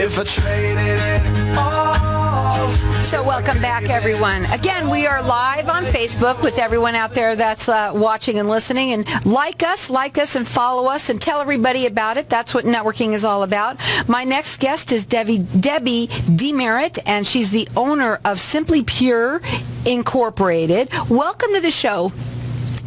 if I traded it all. So welcome back, everyone. Again, we are live on Facebook with everyone out there that's watching and listening. And like us, and follow us, and tell everybody about it. That's what networking is all about. My next guest is Debbie Demerit, and she's the owner of Simply Pure Incorporated. Welcome to the show.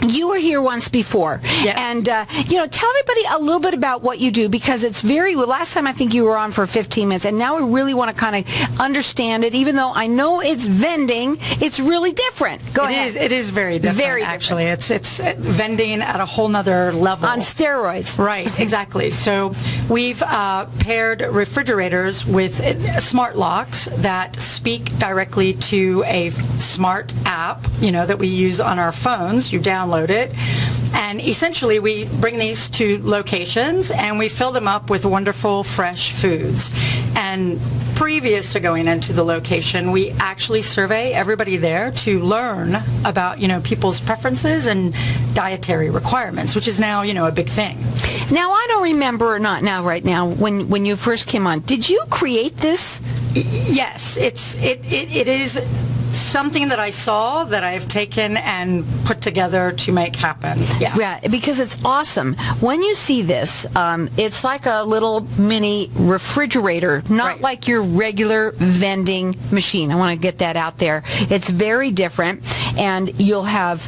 You were here once before. Yes. And, tell everybody a little bit about what you do, because it's last time I think you were on for 15 minutes, and now we really want to kind of understand it. Even though I know it's vending, it's really different. Go ahead. It is very different, Very actually. It's vending at a whole nother level. On steroids. Right, exactly. So we've paired refrigerators with smart locks that speak directly to a smart app, that we use on our phones. You download it, and essentially we bring these to locations and we fill them up with wonderful fresh foods. And previous to going into the location, we actually survey everybody there to learn about people's preferences and dietary requirements, which is now a big thing. Now, I don't remember, not now, right now, when you first came on. Did you create this? Yes, it is something that I saw that I've taken and put together to make happen. Yeah, because it's awesome. When you see this, it's like a little mini refrigerator, not Right. like your regular vending machine. I want to get that out there. It's very different, and you'll have,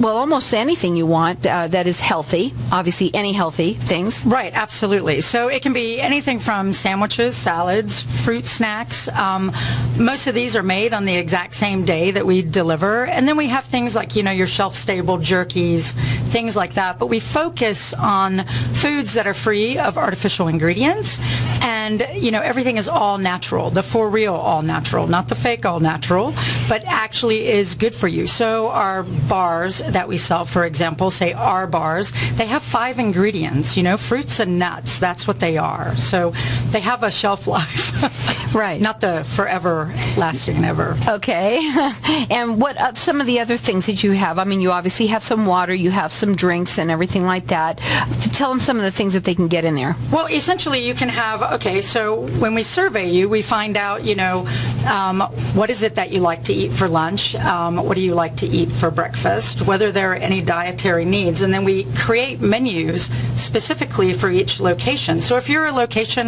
almost anything you want that is healthy. Obviously, any healthy things. Right, absolutely. So it can be anything from sandwiches, salads, fruit snacks. Most of these are made on the exact same day that we deliver. And then we have things like, your shelf-stable jerkies, things like that. But we focus on foods that are free of artificial ingredients. And, everything is all natural, the for real all natural, not the fake all natural, but actually is good for you. So our bars that we sell, for example, say our bars, they have 5 ingredients, fruits and nuts. That's what they are. So they have a shelf life. Right. Not the forever lasting ever. Okay. And what some of the other things that you have? I mean, you obviously have some water, you have some drinks and everything like that. To tell them some of the things that they can get in there. Well, essentially you can have, so when we survey you, we find out, what is it that you like to eat for lunch? What do you like to eat for breakfast? Whether there are any dietary needs. And then we create menus specifically for each location. So if you're a location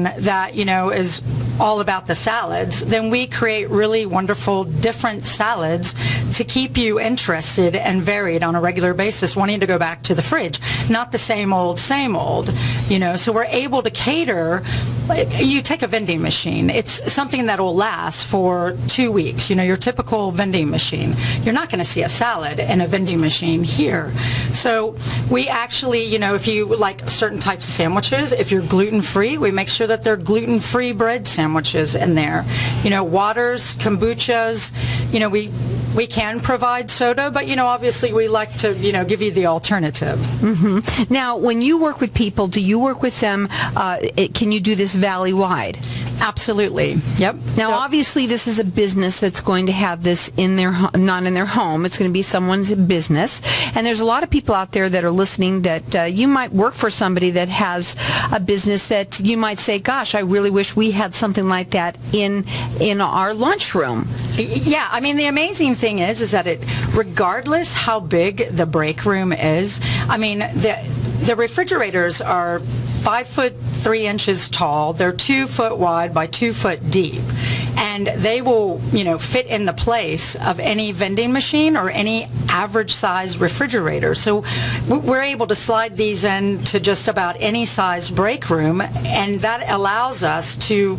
that, is all about the salads, then we create really wonderful different salads to keep you interested and varied on a regular basis, wanting to go back to the fridge. Not the same old, so we're able to cater. You take a vending machine. It's something that will last for 2 weeks. Your typical vending machine. You're not going to see a salad in a vending machine here. So we actually, if you like certain types of sandwiches, if you're gluten-free, we make sure that they're gluten-free bread sandwiches in there. Waters, kombuchas, we can provide soda, but, obviously we like to, give you the alternative. Mm-hmm. Now, when you work with people, do you work with them, can you do this valley-wide? Absolutely. Yep. Now, obviously, this is a business that's going to have this not in their home. It's going to be someone's business. And there's a lot of people out there that are listening that you might work for somebody that has a business that you might say, gosh, I really wish we had something like that in our lunchroom. Yeah. I mean, the amazing thing is that regardless how big the break room is, I mean, the refrigerators are 5 foot 3 inches tall. They're 2 foot wide by 2 foot deep. And they will, fit in the place of any vending machine or any average size refrigerator. So we're able to slide these into just about any size break room, and that allows us to,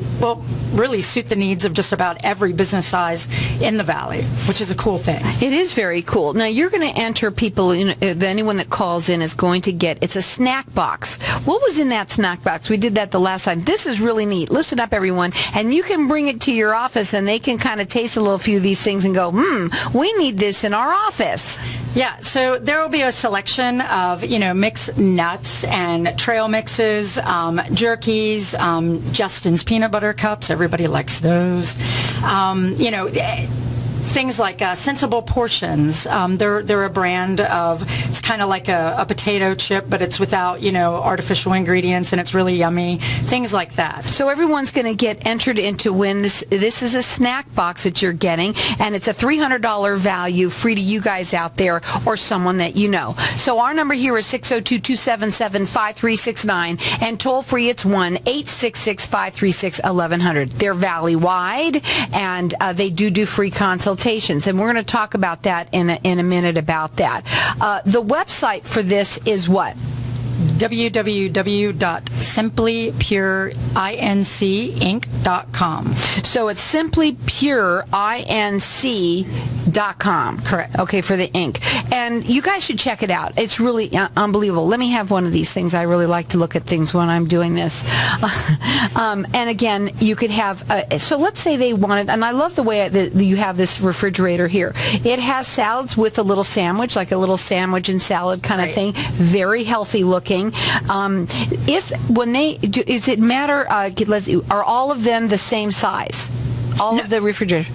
really suit the needs of just about every business size in the Valley, which is a cool thing. It is very cool. Now, you're going to enter people, anyone that calls in is going to get, it's a snack box. What was in that snack box? We did that the last time. This is really neat. Listen up, everyone. And you can bring it to your office, and they can kind of taste a little few of these things and go, we need this in our office. Yeah, so there will be a selection of, mixed nuts and trail mixes, jerkies, Justin's peanut butter cups. Everybody likes those. things like Sensible Portions. They're a brand of, it's kind of like a potato chip, but it's without, artificial ingredients, and it's really yummy. Things like that. So everyone's going to get entered into win. This is a snack box that you're getting, and it's a $300 value, free to you guys out there or someone that you know. So our number here is 602-277-5369, and toll free it's 1-866-536-1100. They're valley-wide, and they do free consultations, and we're going to talk about that in a minute about that. The website for this is what? www.simplypureincinc.com. So it's simplypureinc.com. Correct. Okay, for the ink. And you guys should check it out. It's really unbelievable. Let me have one of these things. I really like to look at things when I'm doing this. And again, you could have, so let's say they wanted, and I love the way that you have this refrigerator here. It has salads with a little sandwich, like a little sandwich and salad kind of thing. Very healthy looking. Does it matter, are all of them the same size? All of the refrigerators?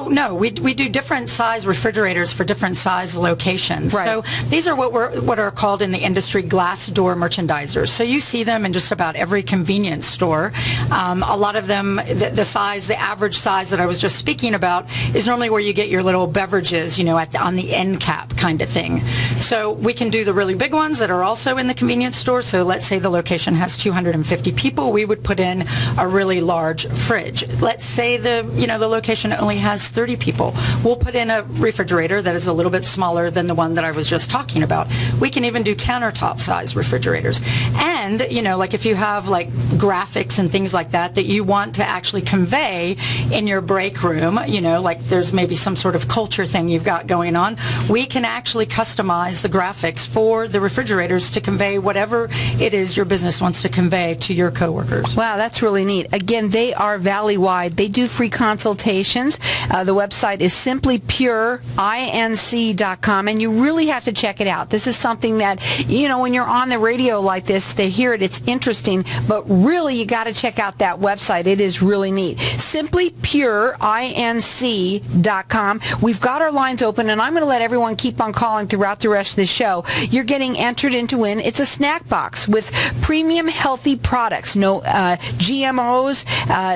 No. We do different size refrigerators for different size locations. Right. So these are what are called in the industry glass door merchandisers. So you see them in just about every convenience store. A lot of them, the average size that I was just speaking about is normally where you get your little beverages, on the end cap kind of thing. So we can do the really big ones that are also in the convenience store. So let's say the location has 250 people. We would put in a really large fridge. Let's say the location only has 30 people. We'll put in a refrigerator that is a little bit smaller than the one that I was just talking about. We can even do countertop size refrigerators. And, like if you have like graphics and things like that you want to actually convey in your break room, like there's maybe some sort of culture thing you've got going on, we can actually customize the graphics for the refrigerators to convey whatever it is your business wants to convey to your coworkers. Wow, that's really neat. Again, they are valley-wide. They do free consultations. The website is simplypureinc.com, and you really have to check it out. This is something that, when you're on the radio like this, they hear it, it's interesting, but really you got to check out that website. It is really neat. Simplypureinc.com. We've got our lines open, and I'm going to let everyone keep on calling throughout the rest of the show. You're getting entered into win. It's a snack box with premium healthy products. No GMOs.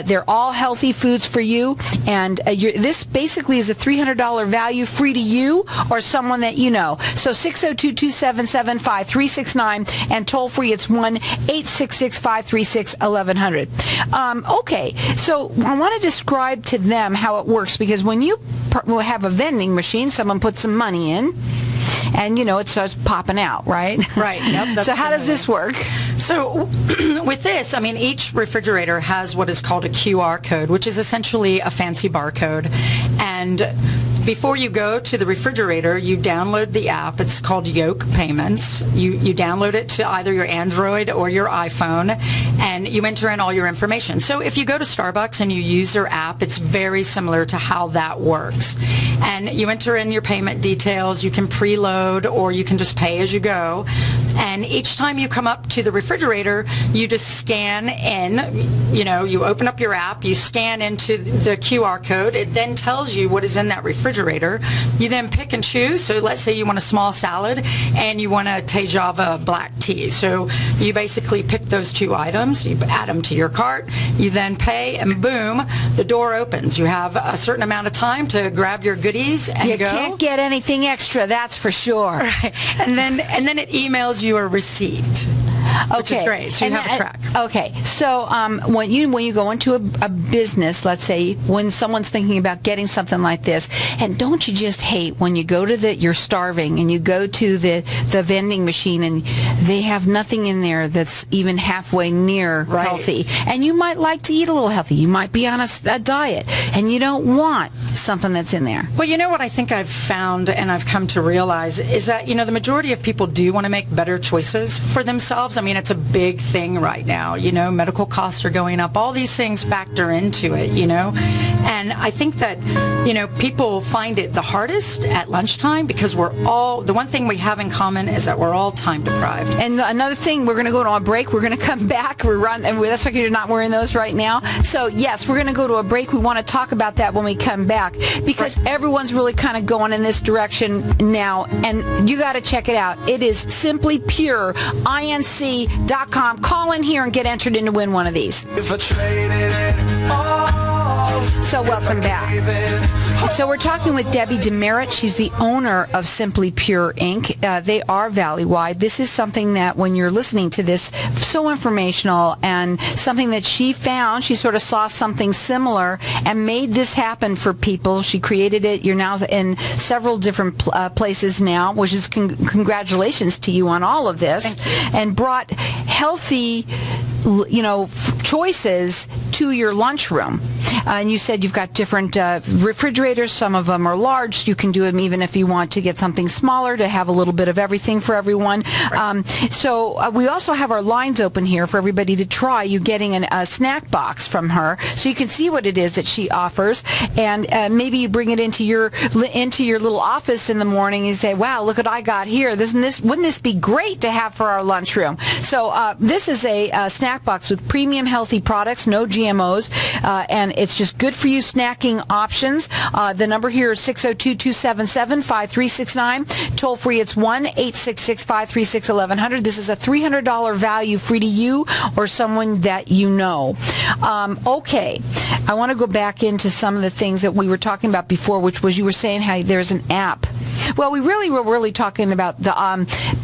They're all healthy foods for you, and this basically is a $300 value, free to you or someone that you know. So 602-277-5369, and toll free it's 1-866-536-1100. Okay, so I want to describe to them how it works, because when you have a vending machine, someone puts some money in, and it starts popping out, right? Right. Yep, so how does this work? So with this, each refrigerator has what is called a QR code, which is essentially a fancy barcode. And before you go to the refrigerator, you download the app. It's called Yoke Payments. You download it to either your Android or your iPhone, and you enter in all your information. So if you go to Starbucks and you use their app, it's very similar to how that works. And you enter in your payment details. You can preload, or you can just pay as you go. And each time you come up to the refrigerator, you just scan in, you open up your app, you scan into the QR code. It then tells you what is in that refrigerator. You then pick and choose. So let's say you want a small salad and you want a Tejava black tea. So you basically pick those two items, you add them to your cart, you then pay, and boom, the door opens. You have a certain amount of time to grab your goodies and you go. You can't get anything extra, that's for sure. Right. And then it emails you a receipt. Which is great. So you have a track. Okay. So when you go into a business, let's say when someone's thinking about getting something like this, and don't you just hate when you go to you're starving and you go to the vending machine and they have nothing in there that's even halfway near healthy, and you might like to eat a little healthy. You might be on a diet and you don't want something that's in there. Well, what I think I've found and I've come to realize is that, the majority of people do want to make better choices for themselves. mean, it's a big thing right now. You know, medical costs are going up. All these things factor into it, you know. And I think that, you know, people find it the hardest at lunchtime because the one thing we have in common is that we're all time deprived. And another thing, we're going to go to a break. We're going to come back. And that's why you're not wearing those right now. So, yes, we're going to go to a break. We want to talk about that when we come back because everyone's really kind of going in this direction now. And you got to check it out. It is Simply Pure, INC.com. Call in here and get entered in to win one of these. If I traded it all, So welcome back. So we're talking with Debbie Demerit. She's the owner of Simply Pure Inc. They are valley-wide. This is something that when you're listening to this, so informational and something that she found. She sort of saw something similar and made this happen for people. She created it. You're now in several different places now, which is congratulations to you on all of this. And brought healthy, you know, choices to your lunchroom. And you said you've got different refrigerators. Some of them are large. You can do them even if you want to get something smaller to have a little bit of everything for everyone. So we also have our lines open here for everybody to try. You getting a snack box from her so you can see what it is that she offers. And maybe you bring it into your little office in the morning and you say, wow, look what I got here. Wouldn't this be great to have for our lunchroom? So this is a snack box with premium healthy products, no GMOs, and it's just good for you snacking options. The number here is 602-277-5369. Toll free, it's 1-866-536-1100. This is a $300 value free to you or someone that you know. Okay, I want to go back into some of the things that we were talking about before, which was you were saying how there's an app. Well, we were really talking about the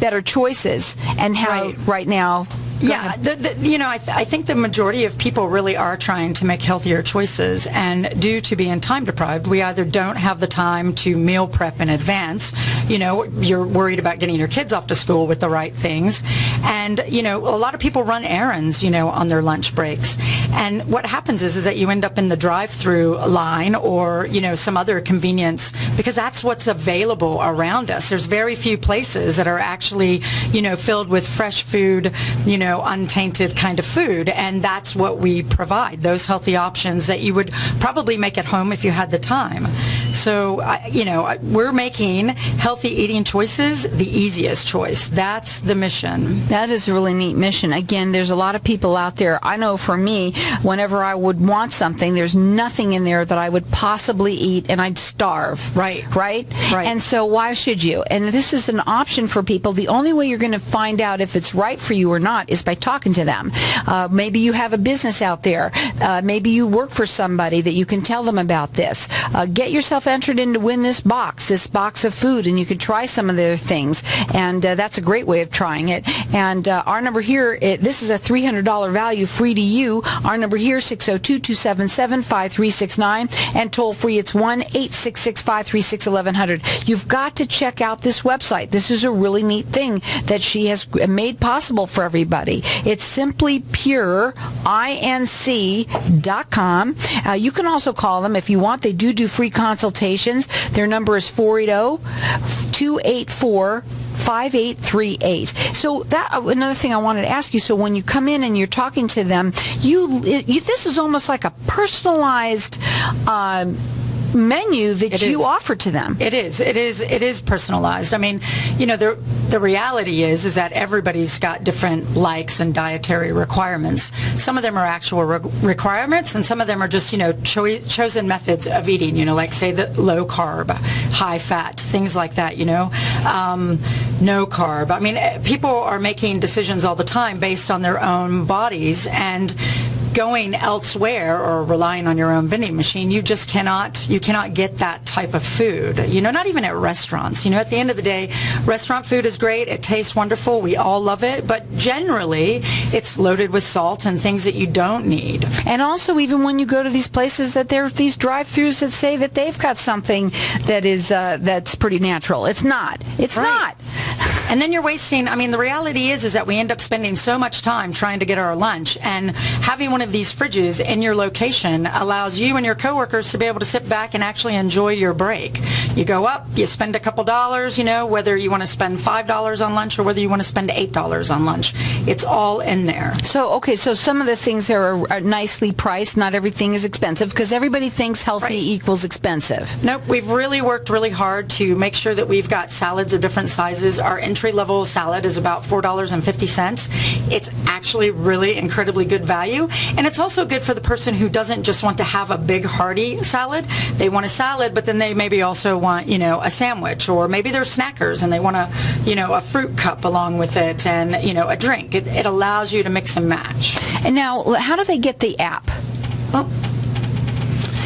better choices and how right now. Yeah, I think the majority of people really are trying to make healthier choices, and due to being time deprived, we either don't have the time to meal prep in advance. You know, you're worried about getting your kids off to school with the right things, and you know, a lot of people run errands, you know, on their lunch breaks, and what happens is that you end up in the drive-through line or you know some other convenience because that's what's available around us. There's very few places that are actually, you know, filled with fresh food, you know, untainted kind of food, and that's what we provide, those healthy options that you would probably make at home if you had the time. So, we're making healthy eating choices the easiest choice. That's the mission. That is a really neat mission. Again, there's a lot of people out there. I know for me, whenever I would want something, there's nothing in there that I would possibly eat, and I'd starve. Right. And so why should you? And this is an option for people. The only way you're going to find out if it's right for you or not is by talking to them. Maybe you have a business out there. Maybe you work for somebody that you can tell them about this. Get yourself entered in to win this box of food, and you can try some of their things. And that's a great way of trying it. And our number here, this is a $300 value free to you. Our number here, 602-277-5369. And toll free, it's 1-866-536-1100. You've got to check out this website. This is a really neat thing that she has made possible for everybody. It's Simply Pure, INC.com. You can also call them if you want. They do free consultations. Their number is 480-284-5838. So that another thing I wanted to ask you. So when you come in and you're talking to them, this is almost like a personalized menu that you offer to them. It is personalized. I mean, you know, the reality is that everybody's got different likes and dietary requirements. Some of them are actual requirements, and some of them are just, you know, chosen methods of eating, you know, like say the low carb, high fat, things like that, you know, no carb. I mean, people are making decisions all the time based on their own bodies, and going elsewhere or relying on your own vending machine, you cannot get that type of food, you know, not even at restaurants. You know, at the end of the day, restaurant food is great, it tastes wonderful, we all love it, but generally it's loaded with salt and things that you don't need. And also, even when you go to these places, that there are these drive-thrus that say that they've got something that is that's pretty natural. It's not. And then you're wasting, I mean, the reality is that we end up spending so much time trying to get our lunch, and having one of these fridges in your location allows you and your coworkers to be able to sit back and actually enjoy your break. You go up, you spend a couple dollars, whether you want to spend $5 on lunch or whether you want to spend $8 on lunch. It's all in there. So some of the things there are nicely priced. Not everything is expensive because everybody thinks healthy equals expensive. Nope, we've really worked really hard to make sure that we've got salads of different sizes. Our entry-level salad is about $4.50. It's actually really incredibly good value, and it's also good for the person who doesn't just want to have a big hearty salad. They want a salad, but then they maybe also want, a sandwich, or maybe they're snackers and they want a fruit cup along with it, and, a drink. It allows you to mix and match. And now, how do they get the app? Well,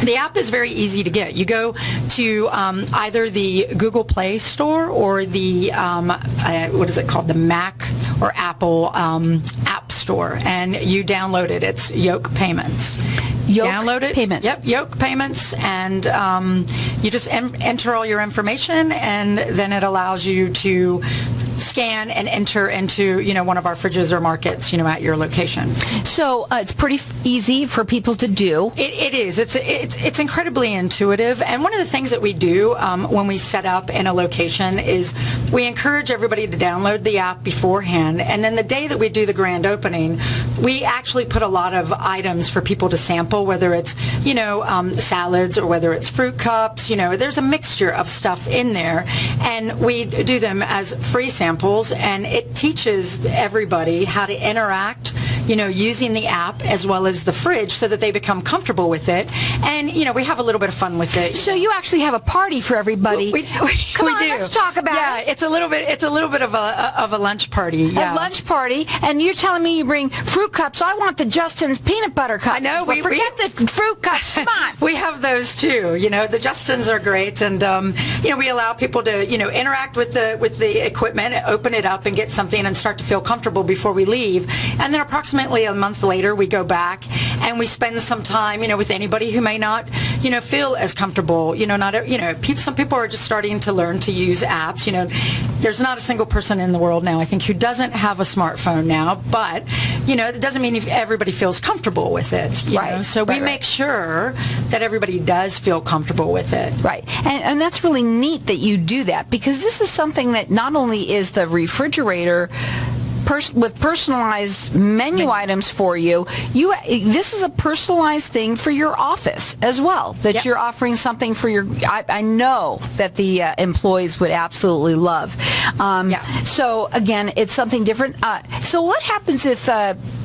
the app is very easy to get. You go to either the Google Play Store or the, what is it called, the Mac or Apple App Store, and you download it. It's Yoke Payments. Download it. Payments. Yep, Yoke Payments, and you just enter all your information, and then it allows you to scan and enter into one of our fridges or markets at your location. So it's pretty easy for people to do. It is. It's incredibly intuitive, and one of the things that we do when we set up in a location is we encourage everybody to download the app beforehand, and then the day that we do the grand opening, we actually put a lot of items for people to sample, whether it's salads or whether it's fruit cups. There's a mixture of stuff in there, and we do them as free samples, and it teaches everybody how to interact using the app as well as the fridge, so that they become comfortable with it, and we have a little bit of fun with it. So you actually have a party for everybody. Come on, do. let's talk about it. It's a little bit of a lunch party. Yeah. A lunch party, and you're telling me you bring fruit cups. I want the Justin's peanut butter cup. I know. Forget the fruit cups. Come on. We have those too. The Justins are great, and we allow people to interact with the equipment, open it up, and get something, and start to feel comfortable before we leave. And then approximately a month later, we go back and we spend some time, with anybody who may not, feel as comfortable. Some people are just starting to learn to use apps. There's not a single person in the world now, I think, who doesn't have a smartphone now, but, it doesn't mean if everybody feels comfortable with it. Right. So we make sure that everybody does feel comfortable with it. Right. And that's really neat that you do that, because this is something that not only is the refrigerator with personalized menu items for you, this is a personalized thing for your office as well, that you're offering something for your, I know that the employees would absolutely love. So again, it's something different. So what happens if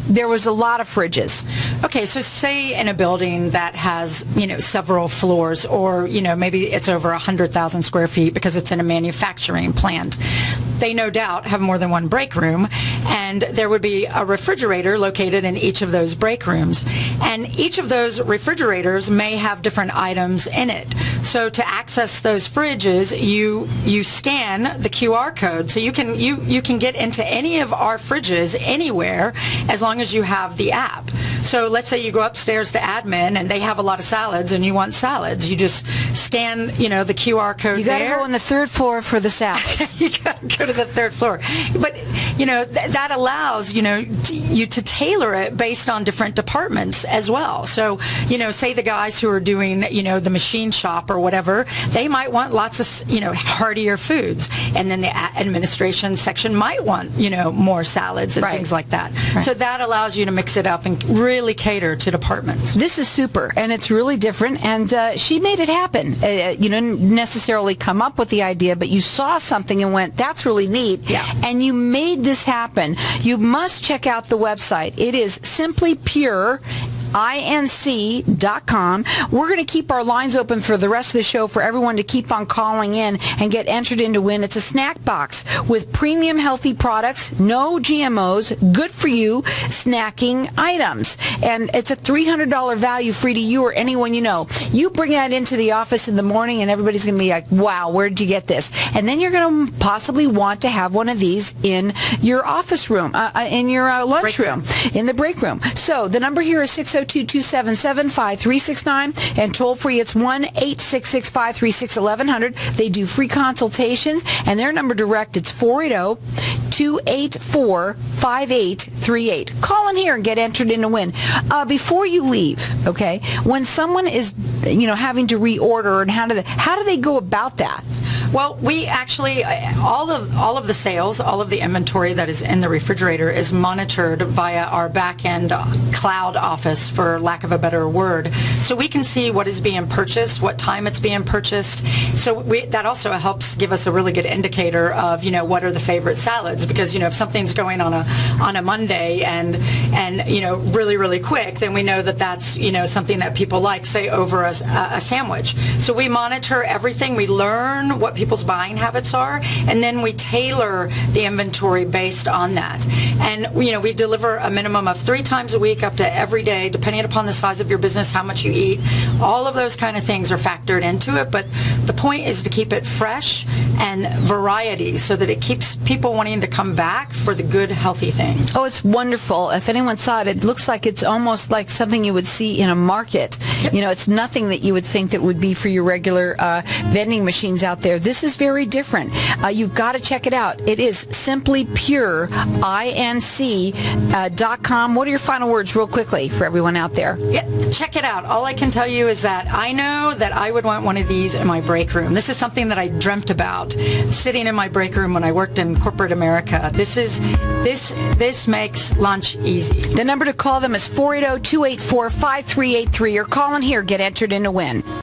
there was a lot of fridges? Okay, so say in a building that has, several floors, or, maybe it's over 100,000 square feet because it's in a manufacturing plant. They no doubt have more than one break room, and there would be a refrigerator located in each of those break rooms. And each of those refrigerators may have different items in it. So to access those fridges, you scan the QR code, so you can get into any of our fridges anywhere as long as you have the app. So let's say you go upstairs to admin and they have a lot of salads and you want salads. You just scan, the QR code. You got to go on the third floor for the salads. You got to go to the third floor. But, that allows, you to tailor it based on different departments as well. So, say the guys who are doing, the machine shop or whatever, they might want lots of, heartier foods. And then the administration section might want, more salads and things like that. Right. So that allows you to mix it up and really cater to departments. This is super, and it's really different, and she made it happen. You didn't necessarily come up with the idea, but you saw something and went, that's really neat, and you made this happen. You must check out the website. It is Simply Pure, inc.com. We're going to keep our lines open for the rest of the show for everyone to keep on calling in and get entered in to win. It's a snack box with premium healthy products, no GMOs, good for you snacking items. And it's a $300 value free to you or anyone you know. You bring that into the office in the morning and everybody's going to be like, wow, where did you get this? And then you're going to possibly want to have one of these in your office room, in your lunch room, in the break room. So the number here is 602 402-277-5369, and toll free it's 1-866-536-1100. They do free consultations, and their number direct, it's 480-284-5838. Call in here and get entered in to win. Before you leave, okay, when someone is, having to reorder, and how do they go about that? Well, we actually, all of the sales, all of the inventory that is in the refrigerator is monitored via our back-end cloud office, for lack of a better word. So we can see what is being purchased, what time it's being purchased. So that also helps give us a really good indicator of, what are the favorite salads. Because, if something's going on a Monday and really, really quick, then we know that that's, something that people like, say, over a sandwich. So we monitor everything. We learn what people's buying habits are, and then we tailor the inventory based on that. And we deliver a minimum of 3 times a week up to every day, depending upon the size of your business, how much you eat. All of those kind of things are factored into it, but the point is to keep it fresh and variety so that it keeps people wanting to come back for the good, healthy things. Oh, it's wonderful. If anyone saw it, it looks like it's almost like something you would see in a market. Yep. It's nothing that you would think that would be for your regular vending machines out there. This is very different. You've got to check it out. It is simplypureinc.com. What are your final words real quickly for everyone out there? Yeah, check it out. All I can tell you is that I know that I would want one of these in my break room. This is something that I dreamt about, sitting in my break room when I worked in corporate America. This makes lunch easy. The number to call them is 480-284-5383, or call in here, get entered in to win.